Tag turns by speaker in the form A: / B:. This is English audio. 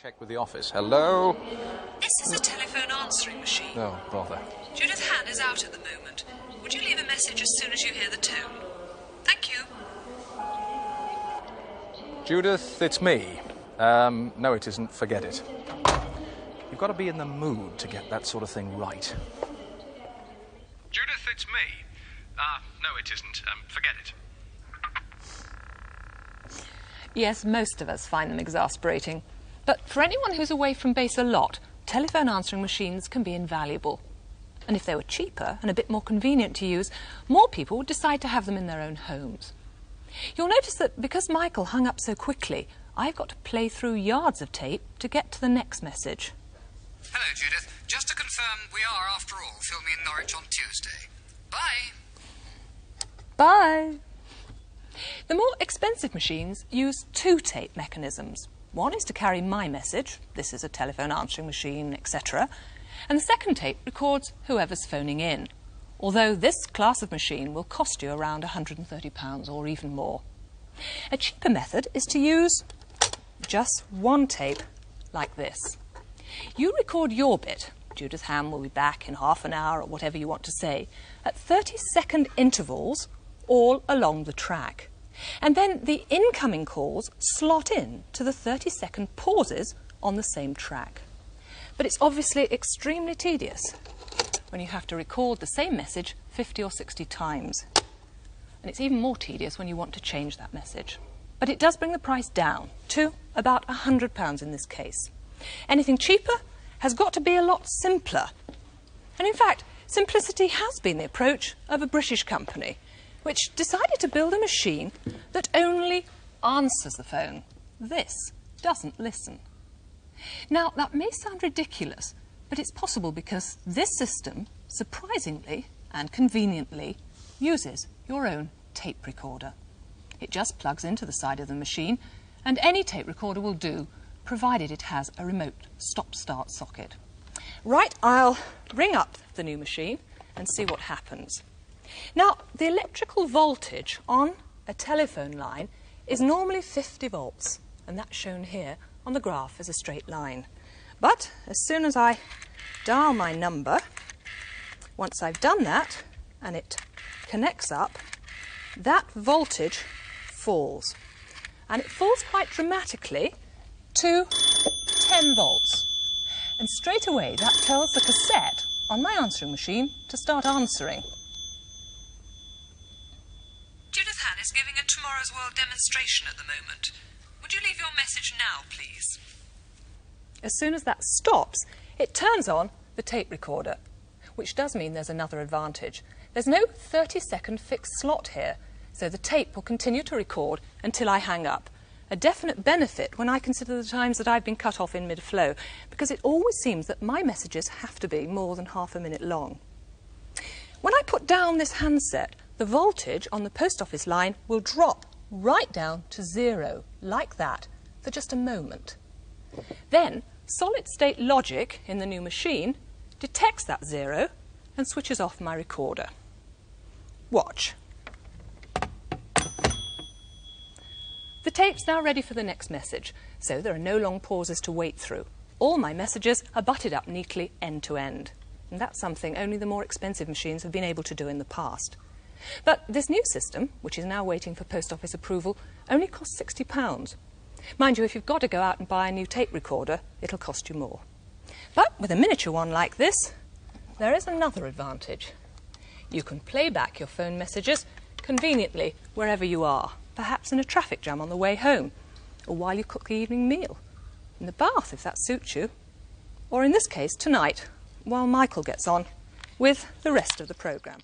A: check with the office. Hello?
B: This is a telephone answering machine.
A: Oh, bother.
B: Judith Han is out at the moment. Would you leave a message as soon as you hear the tone? Thank you.
A: Judith, it's me. No, it isn't. Forget it. You've got to be in the mood to get that sort of thing right. Judith, it's me. No, it isn't. Forget it.
C: Yes, most of us find them exasperating. But for anyone who's away from base a lot, telephone answering machines can be invaluable. And if they were cheaper and a bit more convenient to use, more people would decide to have them in their own homes. You'll notice that because Michael hung up so quickly, I've got to play through yards of tape to get to the next message.
D: Hello, Judith. Just to confirm, we are, after all, filming in Norwich on Tuesday. Bye.
C: Bye. The more expensive machines use two tape mechanisms. One is to carry my message, this is a telephone answering machine, etc. And the second tape records whoever's phoning in. Although this class of machine will cost you around £130 or even more. A cheaper method is to use just one tape like this. You record your bit, Judith Han will be back in half an hour or whatever you want to say, at 30-second intervals all along the track. And then the incoming calls slot in to the 30-second pauses on the same track. But it's obviously extremely tedious when you have to record the same message 50 or 60 times. And it's even more tedious when you want to change that message. But it does bring the price down to about £100 in this case. Anything cheaper has got to be a lot simpler. And in fact, simplicity has been the approach of a British company, which decided to build a machine that only answers the phone. This doesn't listen. Now, that may sound ridiculous, but it's possible because this system, surprisingly and conveniently, uses your own tape recorder. It just plugs into the side of the machine, and any tape recorder will do, provided it has a remote stop-start socket. Right, I'll ring up the new machine and see what happens. Now, the electrical voltage on a telephone line is normally 50 volts, and that's shown here on the graph as a straight line. But as soon as I dial my number, once I've done that, and it connects up, that voltage falls. And it falls quite dramatically to 10 volts. And straight away, that tells the cassette on my answering machine to start answering.
B: Judith Han is giving a Tomorrow's World demonstration at the moment. Would you leave your message now, please?
C: As soon as that stops, it turns on the tape recorder, which does mean there's another advantage. There's no 30-second fixed slot here, so the tape will continue to record until I hang up. A definite benefit when I consider the times that I've been cut off in mid-flow, because it always seems that my messages have to be more than half a minute long. When I put down this handset, the voltage on the post office line will drop right down to 0, like that, for just a moment. Then, solid-state logic in the new machine detects that 0 and switches off my recorder. Watch. The tape's now ready for the next message, so there are no long pauses to wait through. All my messages are butted up neatly end to end. And that's something only the more expensive machines have been able to do in the past. But this new system, which is now waiting for post office approval, only costs £60. Mind you, if you've got to go out and buy a new tape recorder, it'll cost you more. But with a miniature one like this, there is another advantage. You can play back your phone messages conveniently wherever you are, perhaps in a traffic jam on the way home, or while you cook the evening meal, in the bath if that suits you, or in this case tonight, while Michael gets on with the rest of the programme.